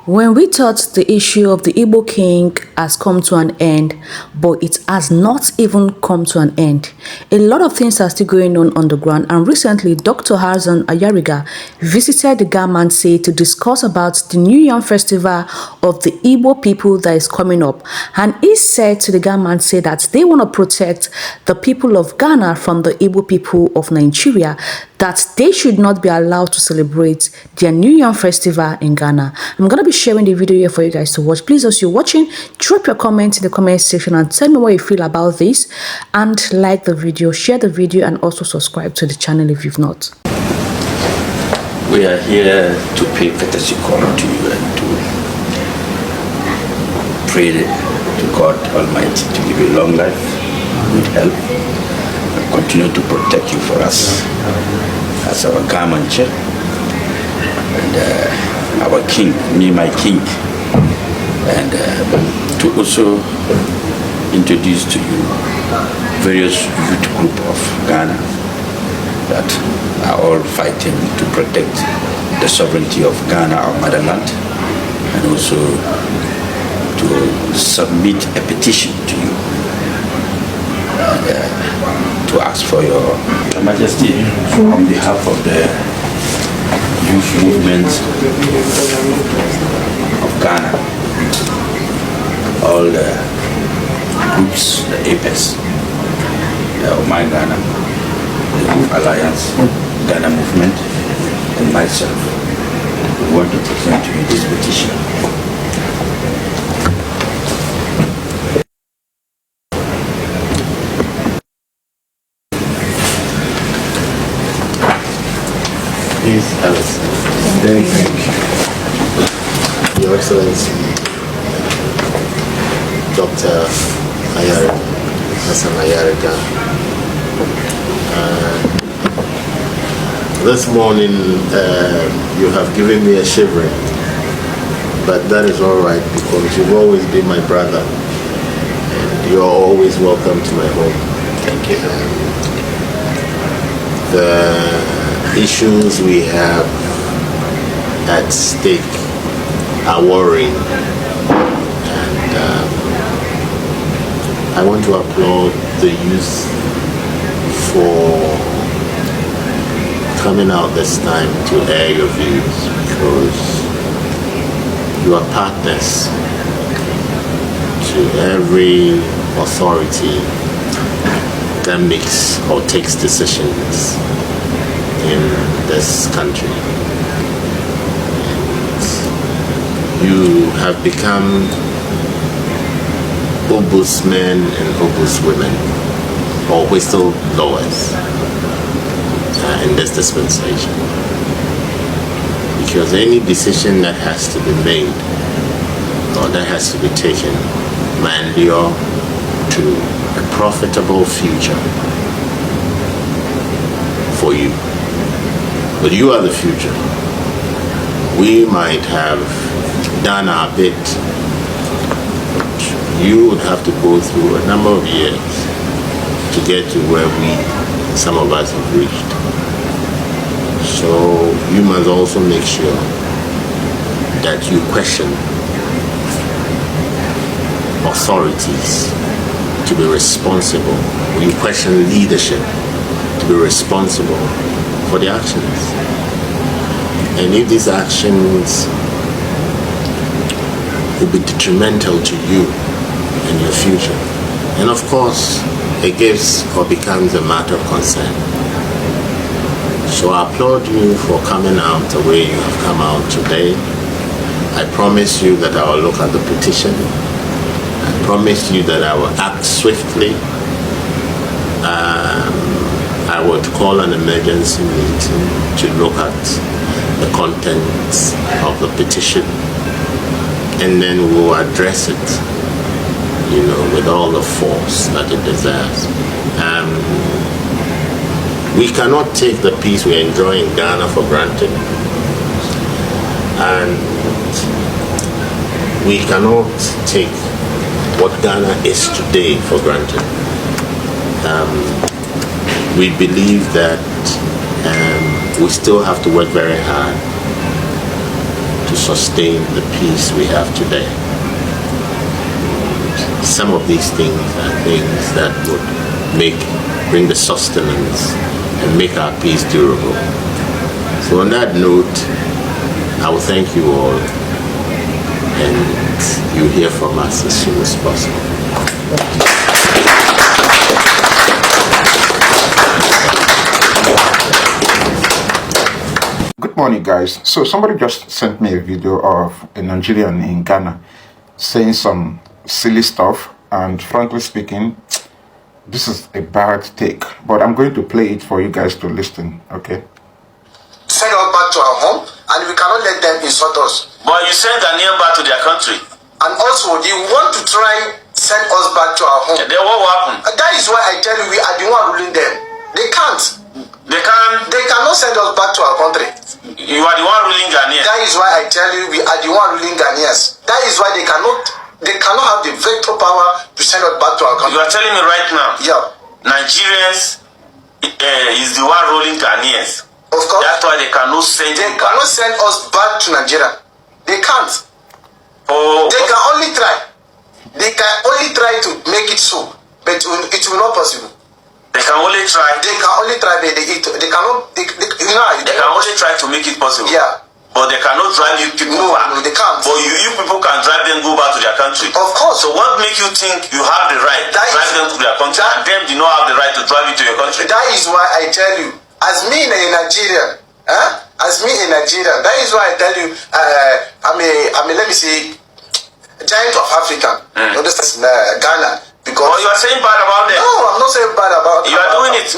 When we thought the issue of the Igbo king has come to an end, but it has not even come to an end. A lot of things are still going on the ground, and recently Dr. Ayariga visited the Mantse to discuss about the New Yam festival of the Igbo people that is coming up. And he said to the Mantse that they want to protect the people of Ghana from the Igbo people of Nigeria, that they should not be allowed to celebrate their New Yam festival in Ghana. I'm going to be sharing the video here for you guys to watch. Please, as you're watching, drop your comment in the comment section and tell me what you feel about this, and like the video, share the video, and also subscribe to the channel if you've not. We are here to pay courtesy call to you and to pray to God Almighty to give you long life, good health, and continue to protect you for us as our Mantse and our king, me, my king, and to also introduce to you various youth group of Ghana that are all fighting to protect the sovereignty of Ghana, our motherland, and also to submit a petition to you and to ask for your Majesty on behalf of the youth movement of Ghana, all the groups, the APES, the Omai Ghana, the Youth Alliance, Ghana Movement, and myself. We want to present to you this petition. Please, Alice. Thank you. Your Excellency, Dr. Ayariga, Ayariga. This morning, you have given me a shivering, but that is all right because you've always been my brother, and you're always welcome to my home. Thank you. The issues we have at stake are worrying, and I want to applaud the youth for coming out this time to air your views, because you are partners to every authority that makes or takes decisions in this country. And you have become ombudsmen and ombudswomen, or whistleblowers in this dispensation. Because any decision that has to be made or that has to be taken may endure to a profitable future for you. But you are the future. We might have done our bit, but you would have to go through a number of years to get to where some of us have reached. So you must also make sure that you question authorities to be responsible. You question leadership to be responsible for the actions. And if these actions will be detrimental to you and your future, and of course it gives or becomes a matter of concern. So I applaud you for coming out the way you have come out today. I promise you that I will look at the petition. I promise you that I will act swiftly. I would call an emergency meeting to look at the contents of the petition, and then we'll address it, with all the force that it deserves. We cannot take the peace we enjoy in Ghana for granted, and we cannot take what Ghana is today for granted. We believe that we still have to work very hard to sustain the peace we have today. Some of these things are things that would bring the sustenance and make our peace durable. So on that note, I will thank you all, and you'll hear from us as soon as possible. Good morning, guys. So somebody just sent me a video of a Nigerian in Ghana saying some silly stuff, and frankly speaking, this is a bad take, but I'm going to play it for you guys to listen, okay? Send us back to our home, and we cannot let them insult us. But you send Ghanaian back to their country. And also, they want to try send us back to our home. And then what will happen? And that is why I tell you, we are the one ruling them. They can't. They can't. They cannot send us back to our country. You are the one ruling Ghanaian. That is why I tell you, we are the one ruling Ghanaians. That is why they cannot have the veto power to send us back to our country. You are telling me right now? Yeah. Nigerians is the one ruling Ghanaians. Of course. That's why they cannot send. They cannot send us back to Nigeria. They can't. Oh. They can only try. They can only try to make it so, but it will not possible. They can only try. They can only try, but they cannot. They can only try to make it possible. Yeah. But they cannot drive you people back. No, they can't. But you people can drive them go back to their country. Of course. So what makes you think you have the right to drive them to their country, and them do not have the right to drive you to your country? That is why I tell you, as me in Nigeria, that is why I tell you, I'm a let me say, giant of Africa. You understand? Ghana. Because you are saying bad about them. No, I'm not saying bad about them. You are doing it.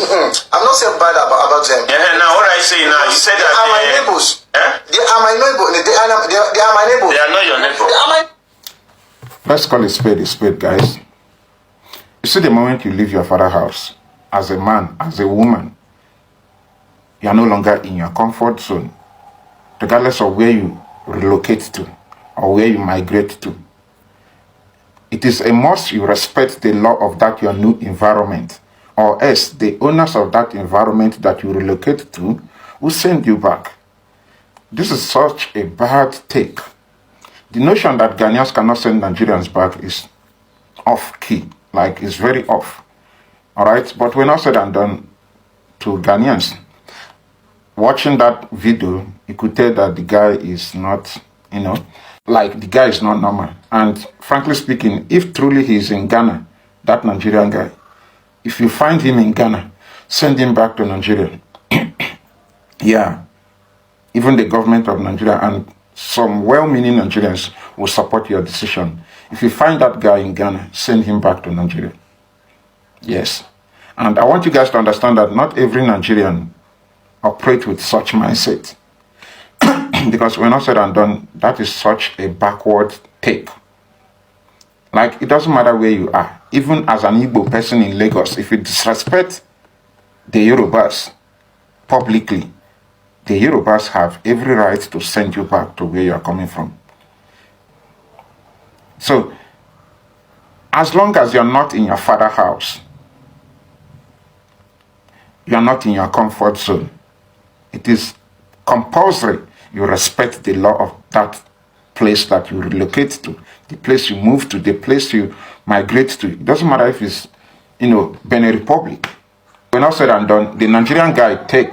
I'm not saying bad about them. Now what I say now, you said they that are my neighbors. They are my neighbors. They are my neighbors. They are not your neighbors. They are my. Let's call a spade, guys. You see, the moment you leave your father's house, as a man, as a woman, you are no longer in your comfort zone, regardless of where you relocate to or where you migrate to. It is a must you respect the law of that your new environment, or else the owners of that environment that you relocate to will send you back. This is such a bad take. The notion that Ghanaians cannot send Nigerians back is off-key, like it's very off. Alright, but when I said and done, to Ghanaians, watching that video, you could tell that the guy is not, like the guy is not normal. And frankly speaking, if truly he is in Ghana, that Nigerian guy, if you find him in Ghana, send him back to Nigeria. Yeah, even the government of Nigeria and some well-meaning Nigerians will support your decision. If you find that guy in Ghana, send him back to Nigeria. Yes. And I want you guys to understand that not every Nigerian operates with such mindset. Because when I said and done, that is such a backward take. Like, it doesn't matter where you are. Even as an Igbo person in Lagos, if you disrespect the Yorubas publicly, the Yorubas have every right to send you back to where you are coming from. So, as long as you're not in your father's house, you're not in your comfort zone, it is compulsory you respect the law of that place that you relocate to, the place you move to, the place you migrate to. It doesn't matter if it's, Benin Republic. When all said and done, the Nigerian guy take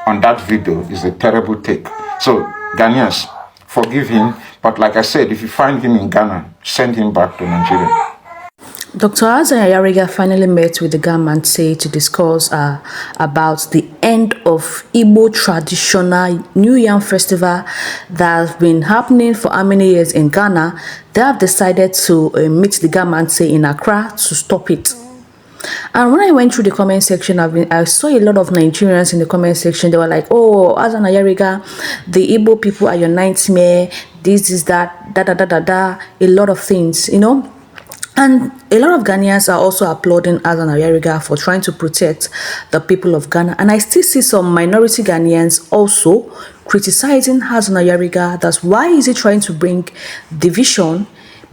on that video is a terrible take. So, Ghanaians, forgive him. But like I said, if you find him in Ghana, send him back to Nigeria. Dr. Ayariga finally met with the Mantse to discuss about the end of Igbo traditional New Yam festival that has been happening for how many years in Ghana. They have decided to meet the Mantse in Accra to stop it. And when I went through the comment section, I saw a lot of Nigerians in the comment section. They were like, "Oh, Azan Ayariga, the Igbo people are your nightmare. This is that, a lot of things, And a lot of Ghanaians are also applauding Azan Ayariga for trying to protect the people of Ghana. And I still see some minority Ghanaians also criticizing Azan Ayariga. That's why is he trying to bring division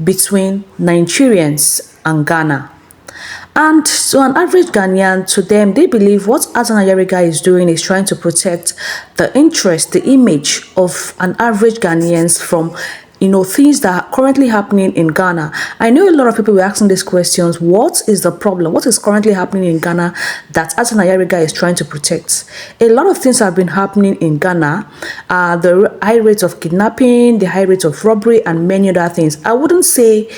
between Nigerians and Ghana. And so an average Ghanaian, to them, they believe what Hassan Ayariga is doing is trying to protect the interest, the image of an average Ghanaians from things that are currently happening in Ghana. I know a lot of people were asking these questions. What is the problem? What is currently happening in Ghana that Hassan Ayariga is trying to protect? A lot of things have been happening in Ghana. The high rates of kidnapping, the high rates of robbery, and many other things. I wouldn't say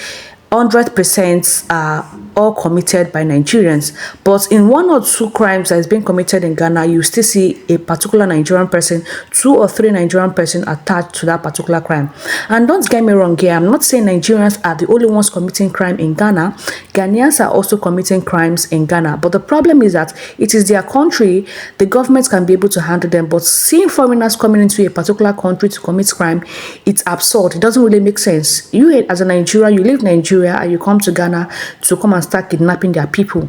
100% are all committed by Nigerians, but in one or two crimes that is being committed in Ghana, you still see a particular Nigerian person, 2 or 3 Nigerian person attached to that particular crime. And don't get me wrong here, I'm not saying Nigerians are the only ones committing crime in Ghana. Ghanaians are also committing crimes in Ghana, but the problem is that it is their country. The government can be able to handle them, but seeing foreigners coming into a particular country to commit crime, it's absurd. It doesn't really make sense. You as a Nigerian, you live in Nigeria and you come to Ghana to come and start kidnapping their people.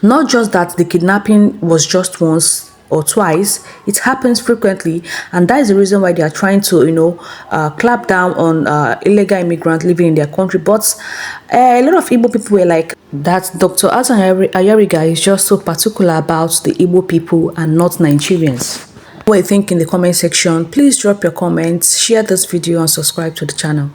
Not just that the kidnapping was just once or twice, it happens frequently, and that is the reason why they are trying to clap down on illegal immigrants living in their country. But a lot of Igbo people were like that Dr. Hassan Ayariga is just so particular about the Igbo people and not Nigerians. What do you think in the comment section? Please drop your comments, share this video, and subscribe to the channel.